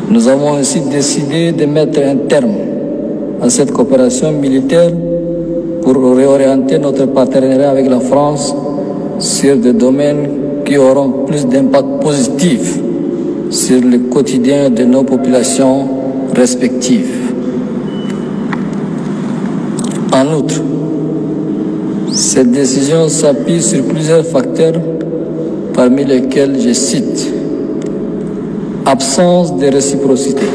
Nous avons ainsi décidé de mettre un terme à cette coopération militaire pour réorienter notre partenariat avec la France sur des domaines qui auront plus d'impact positif sur le quotidien de nos populations respectives. En outre, cette décision s'appuie sur plusieurs facteurs, parmi lesquels je cite: absence de réciprocité.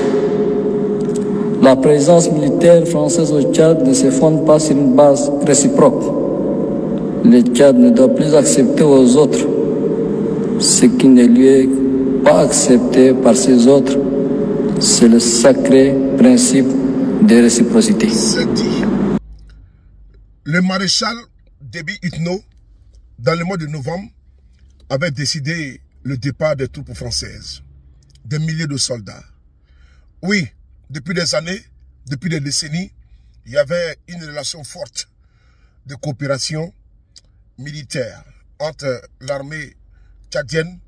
La présence militaire française au Tchad ne se fonde pas sur une base réciproque. Le Tchad ne doit plus accepter aux autres ce qui ne lui est pas accepté par ces autres. C'est le sacré principe de réciprocité. Le maréchal Déby Itno, dans le mois de novembre, avait décidé le départ des troupes françaises, des milliers de soldats. Oui, depuis des années, depuis des décennies, il y avait une relation forte de coopération militaire entre l'armée tchadienne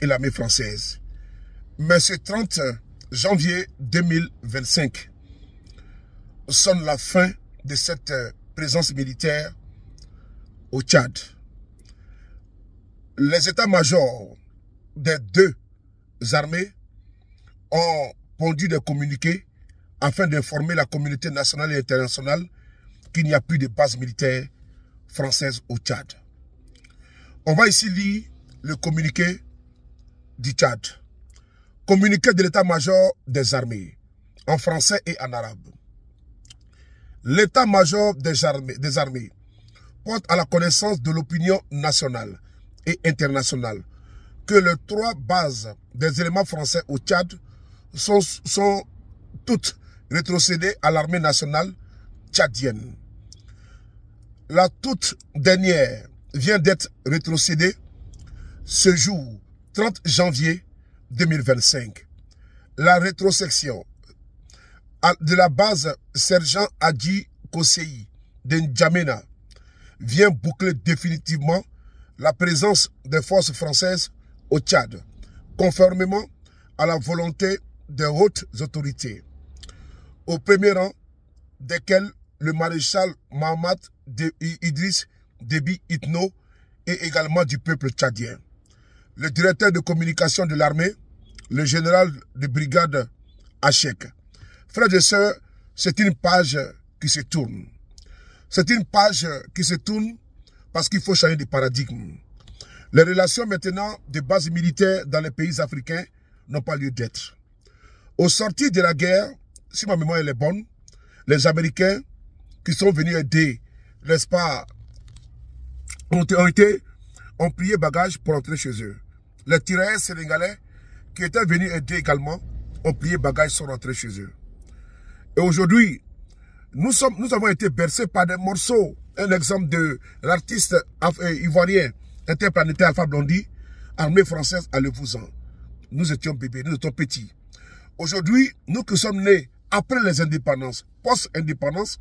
et l'armée française. Mais ce 30 janvier 2025 sonne la fin de cette présence militaire au Tchad. Les états-majors des deux armées ont pondu des communiqués afin d'informer la communauté nationale et internationale qu'il n'y a plus de base militaire française au Tchad. On va ici lire le communiqué du Tchad. Communiqué de l'état-major des armées, en français et en arabe. L'état-major des armées porte à la connaissance de l'opinion nationale et internationale que les 3 bases des éléments français au Tchad sont toutes rétrocédées à l'armée nationale tchadienne. La toute dernière vient d'être rétrocédée ce jour, 30 janvier 2025. La rétrosection de la base Sergent Adji Kosei de N'Djamena vient boucler définitivement la présence des forces françaises au Tchad, conformément à la volonté des hautes autorités, au premier rang desquelles le maréchal Mohamed Idriss Déby Itno et également du peuple tchadien. Le directeur de communication de l'armée, le général de brigade Hachek. Frères et sœurs, c'est une page qui se tourne. C'est une page qui se tourne parce qu'il faut changer de paradigme. Les relations maintenant de base militaire dans les pays africains n'ont pas lieu d'être. Au sortir de la guerre, si ma mémoire est bonne, les Américains qui sont venus aider, n'est-ce pas, ont plié bagages pour entrer chez eux. Les tirailleurs sénégalais qui étaient venus aider également ont plié bagages sont rentrés chez eux. Et aujourd'hui, nous avons été bercés par des morceaux. Un exemple de l'artiste ivoirien interplanétaire Alpha Blondy, armée française à Levousan. Nous étions bébés, nous étions petits. Aujourd'hui, nous qui sommes nés après les indépendances, post-indépendance,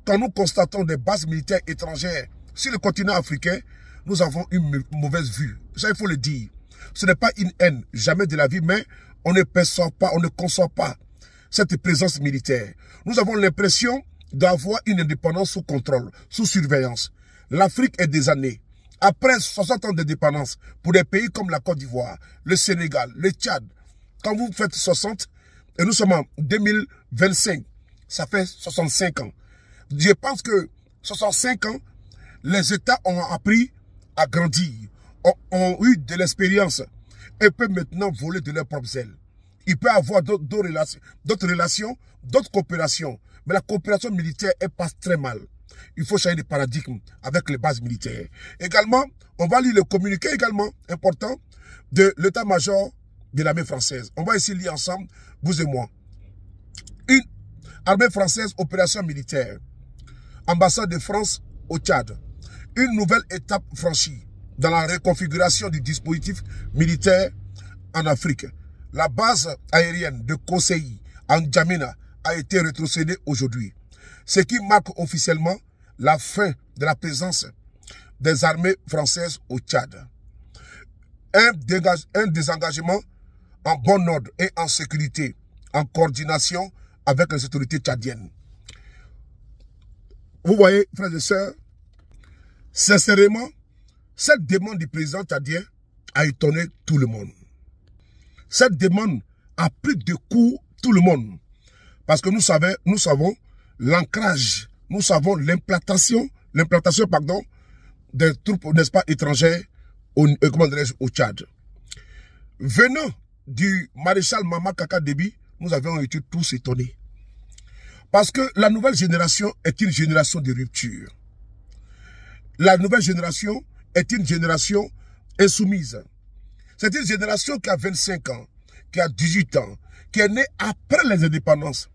quand nous constatons des bases militaires étrangères sur le continent africain, nous avons une mauvaise vue. Ça, il faut le dire. Ce n'est pas une haine, jamais de la vie, mais on ne perçoit pas, on ne conçoit pas cette présence militaire. Nous avons l'impression d'avoir une indépendance sous contrôle, sous surveillance. L'Afrique est des années. Après 60 ans d'indépendance, pour des pays comme la Côte d'Ivoire, le Sénégal, le Tchad, quand vous faites 60, et nous sommes en 2025, ça fait 65 ans. Je pense que 65 ans, les États ont appris à grandir, ont eu de l'expérience et peuvent maintenant voler de leurs propres ailes. Il peut y avoir d'autres relations, d'autres coopérations, mais la coopération militaire, elle passe très mal. Il faut changer de paradigme avec les bases militaires. Également, on va lire le communiqué également important de l'état-major de l'armée française. On va ici lire ensemble, vous et moi. Une armée française, opération militaire. Ambassade de France au Tchad. Une nouvelle étape franchie dans la reconfiguration du dispositif militaire en Afrique. La base aérienne de Kosei en N'Djamena a été rétrocédée aujourd'hui, ce qui marque officiellement la fin de la présence des armées françaises au Tchad. Un désengagement en bon ordre et en sécurité en coordination avec les autorités tchadiennes. Vous voyez, frères et sœurs, sincèrement, cette demande du président tchadien a étonné tout le monde. Cette demande a pris de court tout le monde. Parce que nous savons l'ancrage, nous savons l'implantation des troupes, n'est-ce pas, étrangères au Tchad. Venant du maréchal Mama Kaka Déby, nous avions été tous étonnés. Parce que la nouvelle génération est une génération de rupture. La nouvelle génération est une génération insoumise. C'est une génération qui a 25 ans, qui a 18 ans, qui est née après les indépendances.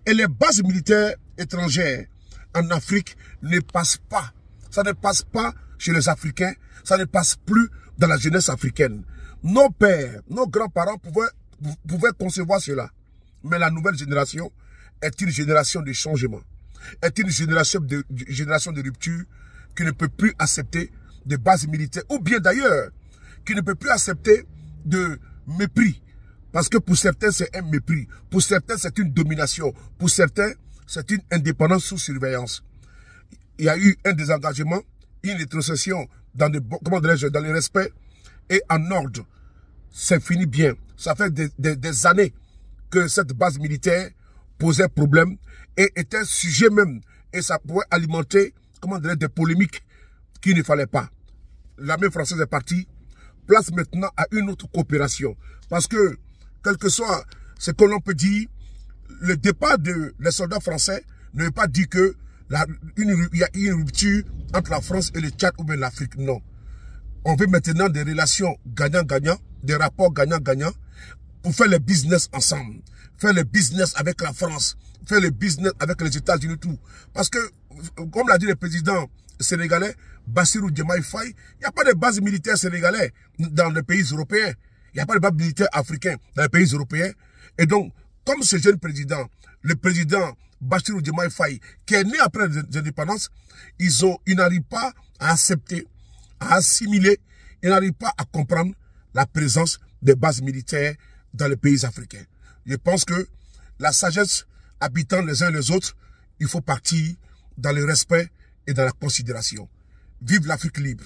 Et les bases militaires étrangères en Afrique ne passent pas. Ça ne passe pas chez les Africains, ça ne passe plus dans la jeunesse africaine. Nos pères, nos grands-parents pouvaient concevoir cela. Mais la nouvelle génération est une génération de changement, est une génération de rupture qui ne peut plus accepter de bases militaires, ou bien d'ailleurs, qui ne peut plus accepter de mépris. Parce que pour certains, c'est un mépris. Pour certains, c'est une domination. Pour certains, c'est une indépendance sous surveillance. Il y a eu un désengagement, une rétrocession dans le respect et en ordre. C'est fini bien. Ça fait des années que cette base militaire posait problème et était sujet même. Et ça pouvait alimenter, des polémiques qu'il ne fallait pas. L'armée française est partie. Place maintenant à une autre coopération. Parce que, quel que soit ce que l'on peut dire, le départ des soldats français ne veut pas dire que il y a une rupture entre la France et le Tchad ou bien l'Afrique. Non. On veut maintenant des relations gagnant-gagnant, des rapports gagnant-gagnant pour faire le business ensemble. Faire le business avec la France, faire le business avec les États-Unis, tout. Parce que, comme l'a dit le président sénégalais, Bassirou Diomaye Faye, il n'y a pas de base militaire sénégalais dans les pays européens. Il n'y a pas de base militaire africain dans les pays européens. Et donc, comme ce jeune président, le président Bassirou Diomaye Faye, qui est né après l'indépendance, ils n'arrivent pas à accepter, à assimiler, ils n'arrivent pas à comprendre la présence des bases militaires dans les pays africains. Je pense que la sagesse habitant les uns les autres, il faut partir dans le respect et dans la considération. Vive l'Afrique libre!